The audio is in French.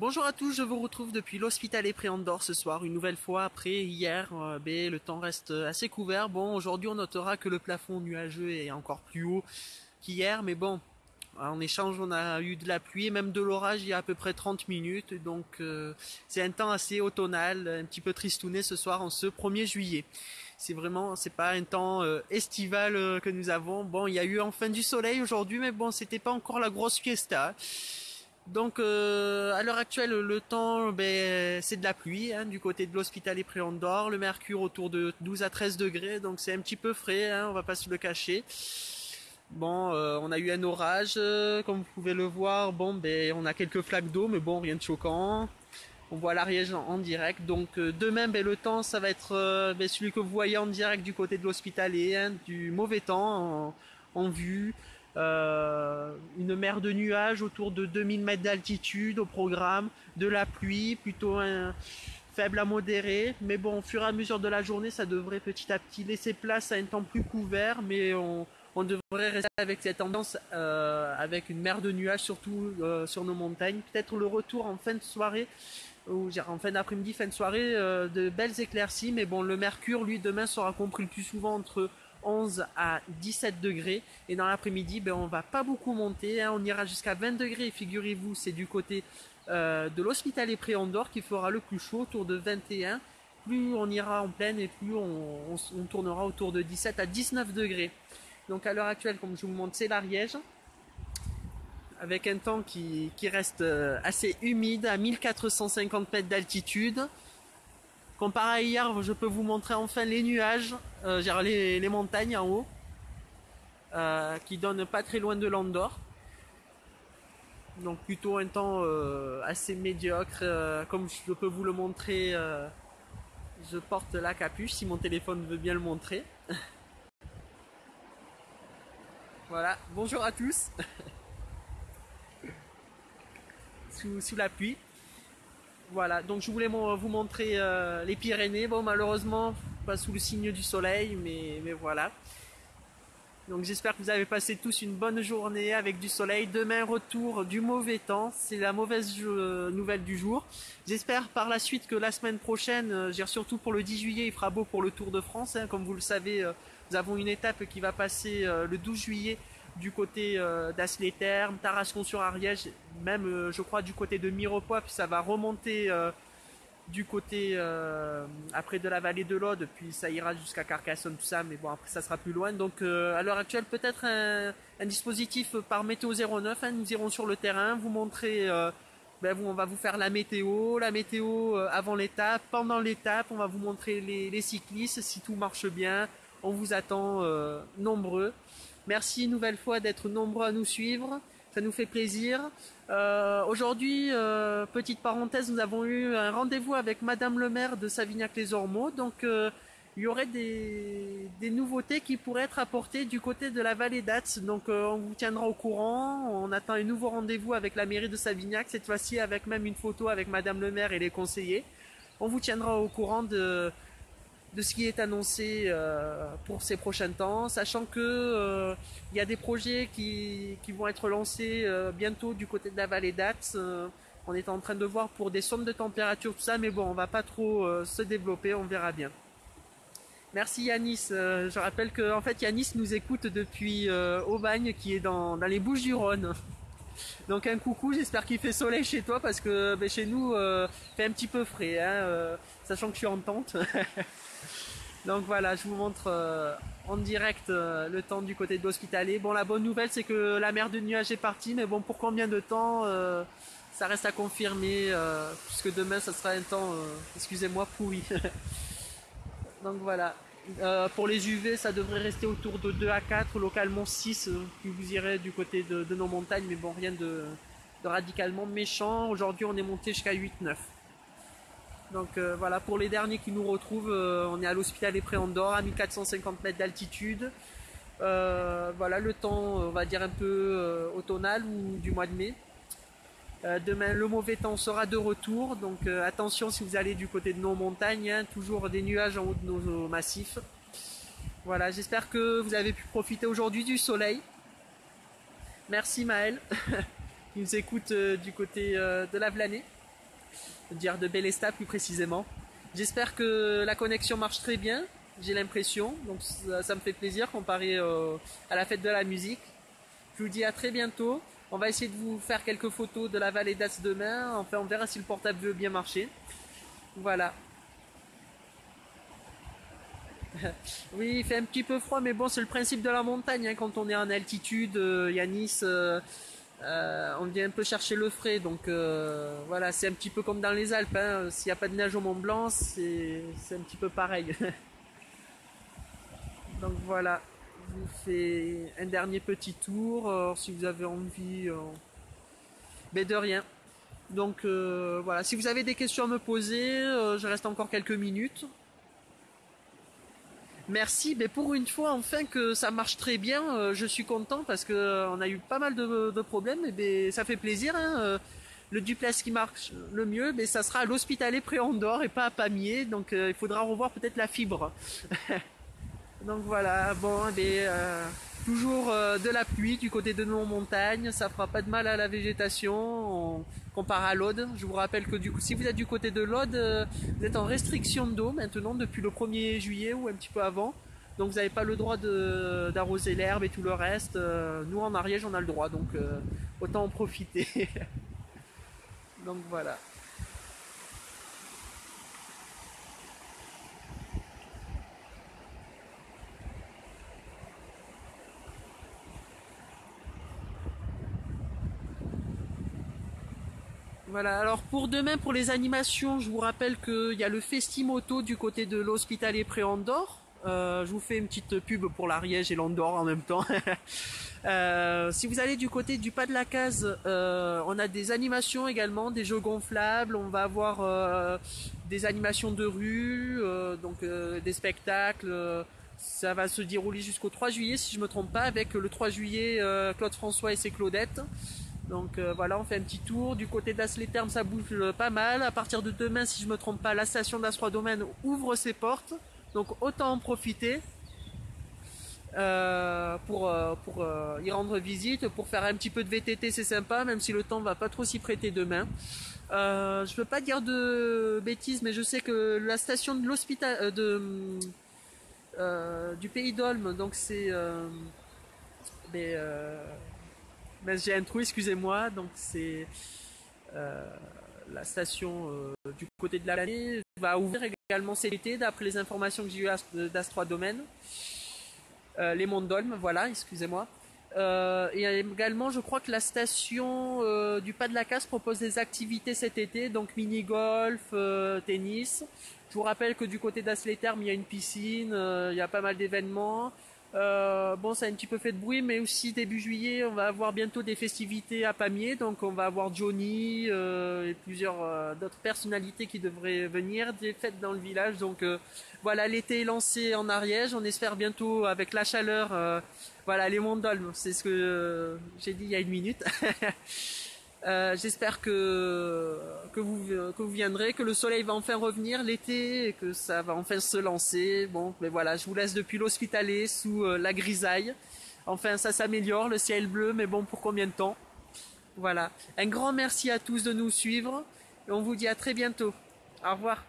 Bonjour à tous, je vous retrouve depuis l'Hospitalet Pré-Andorre ce soir, une nouvelle fois après hier, le temps reste assez couvert. Bon, aujourd'hui on notera que le plafond nuageux est encore plus haut qu'hier, mais bon, en échange on a eu de la pluie et même de l'orage il y a à peu près 30 minutes, donc c'est un temps assez automnal, un petit peu tristouné ce soir en ce 1er juillet. C'est pas un temps estival que nous avons. Bon, il y a eu enfin du soleil aujourd'hui, mais bon, c'était pas encore la grosse fiesta. Donc à l'heure actuelle le temps c'est de la pluie du côté de l'Hospitalet Pré-Andorre, le mercure autour de 12 à 13 degrés, donc c'est un petit peu frais, on va pas se le cacher. Bon, on a eu un orage, comme vous pouvez le voir, on a quelques flaques d'eau, mais bon, rien de choquant. On voit l'Ariège en direct, donc demain le temps ça va être celui que vous voyez en direct du côté de l'Hospitalet, du mauvais temps en vue. Une mer de nuages autour de 2000 mètres d'altitude au programme, de la pluie plutôt faible à modérée, mais bon au fur et à mesure de la journée ça devrait petit à petit laisser place à un temps plus couvert, mais on devrait rester avec cette tendance avec une mer de nuages surtout sur nos montagnes, peut-être le retour en fin de soirée ou en fin d'après-midi, fin de soirée, de belles éclaircies, mais bon le mercure lui demain sera compris le plus souvent entre 11 à 17 degrés, et dans l'après-midi on va pas beaucoup monter, on ira jusqu'à 20 degrés, et figurez-vous c'est du côté de l'Hospitalet Pré-Andorre qui fera le plus chaud, autour de 21. Plus on ira en plaine et plus on tournera autour de 17 à 19 degrés. Donc à l'heure actuelle, comme je vous montre, c'est l'Ariège avec un temps qui reste assez humide à 1450 mètres d'altitude. Comparé à hier, je peux vous montrer enfin les nuages, les montagnes en haut, qui donnent pas très loin de l'Andorre. Donc plutôt un temps assez médiocre, comme je peux vous le montrer, je porte la capuche si mon téléphone veut bien le montrer. Voilà, bonjour à tous, sous la pluie. Voilà, donc je voulais vous montrer les Pyrénées. Bon, malheureusement, pas sous le signe du soleil, mais voilà. Donc j'espère que vous avez passé tous une bonne journée avec du soleil. Demain, retour du mauvais temps. C'est la mauvaise nouvelle du jour. J'espère par la suite que la semaine prochaine, surtout pour le 10 juillet, il fera beau pour le Tour de France. Comme vous le savez, nous avons une étape qui va passer le 12 juillet du côté d'Asles-les-Thermes, Tarascon-sur-Ariège, même je crois du côté de Mirepoix, puis ça va remonter du côté après de la vallée de l'Aude, puis ça ira jusqu'à Carcassonne, tout ça, mais bon après ça sera plus loin. Donc à l'heure actuelle peut-être un dispositif par Météo 09, nous irons sur le terrain, vous montrer, on va vous faire la météo avant l'étape, pendant l'étape, on va vous montrer les cyclistes, si tout marche bien, on vous attend nombreux. Merci une nouvelle fois d'être nombreux à nous suivre, ça nous fait plaisir. Aujourd'hui, petite parenthèse, nous avons eu un rendez-vous avec Madame le maire de Savignac-les-Ormeaux, donc il y aurait des nouveautés qui pourraient être apportées du côté de la vallée d'Ats, donc on vous tiendra au courant. On attend un nouveau rendez-vous avec la mairie de Savignac, cette fois-ci avec même une photo avec Madame le maire et les conseillers. On vous tiendra au courant de ce qui est annoncé pour ces prochains temps, sachant que il y a des projets qui vont être lancés bientôt du côté de la vallée d'Ats. On est en train de voir pour des sondes de température, tout ça, mais bon, on va pas trop se développer, on verra bien. Merci Yanis, je rappelle que en fait Yanis nous écoute depuis Aubagne, qui est dans les Bouches-du-Rhône. Donc un coucou, j'espère qu'il fait soleil chez toi, parce que chez nous il fait un petit peu frais, sachant que je suis en tente. Donc voilà, je vous montre en direct le temps du côté de l'Hospitalet. Bon, la bonne nouvelle c'est que la mer de nuages est partie, mais bon, pour combien de temps ça reste à confirmer, puisque demain ça sera un temps, excusez-moi, pourri. Donc voilà, pour les UV ça devrait rester autour de 2 à 4, localement 6, puis vous irez du côté de nos montagnes, mais bon, rien de radicalement méchant. Aujourd'hui on est monté jusqu'à 8-9. Donc voilà, pour les derniers qui nous retrouvent, on est à l'Hospitalet Pré-Andorre, à 1450 mètres d'altitude. Voilà, le temps, on va dire un peu automnal ou du mois de mai. Demain, le mauvais temps sera de retour, donc attention si vous allez du côté de nos montagnes, toujours des nuages en haut de nos massifs. Voilà, j'espère que vous avez pu profiter aujourd'hui du soleil. Merci Maël, qui nous écoute du côté de la Vlanée. dire de Bélestat plus précisément. J'espère que la connexion marche très bien, j'ai l'impression, donc ça me fait plaisir comparé à la fête de la musique. Je vous dis à très bientôt. On va essayer de vous faire quelques photos de la vallée d'As demain. Enfin, on verra si le portable veut bien marcher. Voilà. Oui, il fait un petit peu froid, mais bon, c'est le principe de la montagne. Hein. Quand on est en altitude, Yanis, on vient un peu chercher le frais. Donc voilà, c'est un petit peu comme dans les Alpes. Hein. S'il n'y a pas de neige au Mont Blanc, c'est un petit peu pareil. Donc voilà, je vous fais un dernier petit tour. Si vous avez envie, mais de rien. Donc voilà, si vous avez des questions à me poser, je reste encore quelques minutes. Merci, mais pour une fois enfin que ça marche très bien, je suis content parce que on a eu pas mal de problèmes, et ben, ça fait plaisir. Hein, le duplex qui marche le mieux, ben, ça sera à l'Hospitalet Pré-Andorre et pas à Pamiers, donc il faudra revoir peut-être la fibre. Donc voilà, bon, eh ben, toujours de la pluie du côté de nos montagnes, ça fera pas de mal à la végétation comparé à l'Aude. Je vous rappelle que du coup, si vous êtes du côté de l'Aude, vous êtes en restriction d'eau maintenant depuis le 1er juillet ou un petit peu avant. Donc vous n'avez pas le droit d'arroser l'herbe et tout le reste. Nous en Ariège on a le droit, donc autant en profiter. Donc voilà. Voilà, alors pour demain, pour les animations, je vous rappelle qu'il y a le Festimoto du côté de l'Hospitalet Pré-Andorre. Je vous fais une petite pub pour l'Ariège et l'Andorre en même temps. Si vous allez du côté du Pas de la Case, on a des animations également, des jeux gonflables, on va avoir des animations de rue, des spectacles. Ça va se dérouler jusqu'au 3 juillet si je me trompe pas, avec le 3 juillet Claude François et ses Claudettes. Donc voilà, on fait un petit tour. Du côté d'As-les-Thermes, ça bouge pas mal. À partir de demain, si je me trompe pas, la station d'As-Roi-Domaine ouvre ses portes. Donc autant en profiter pour y rendre visite, pour faire un petit peu de VTT, c'est sympa, même si le temps va pas trop s'y prêter demain. Je veux pas dire de bêtises, mais je sais que la station de l'hôpital du Pays d'Olme, donc c'est mais, j'ai un trou, excusez-moi. Donc c'est euh, la station du côté de la l'année va ouvrir également cet été, d'après les informations que j'ai eues d'As-3 Domaine. Les Monts d'Olme, voilà, excusez-moi. Et également, je crois que la station du Pas de la Casse propose des activités cet été, donc mini-golf, tennis. Je vous rappelle que du côté d'As-les-Thermes, il y a une piscine, il y a pas mal d'événements. Bon, ça a un petit peu fait de bruit, mais aussi début juillet, on va avoir bientôt des festivités à Pamiers, donc on va avoir Johnny et plusieurs d'autres personnalités qui devraient venir, des fêtes dans le village. Donc voilà, l'été est lancé en Ariège, on espère bientôt avec la chaleur. Voilà, les Monts d'Olme, c'est ce que j'ai dit il y a une minute. J'espère que vous viendrez, que le soleil va enfin revenir l'été et que ça va enfin se lancer. Bon, mais voilà, je vous laisse depuis l'Hospitalet sous la grisaille. Enfin, ça s'améliore, le ciel bleu, mais bon, pour combien de temps? Voilà. Un grand merci à tous de nous suivre et on vous dit à très bientôt. Au revoir.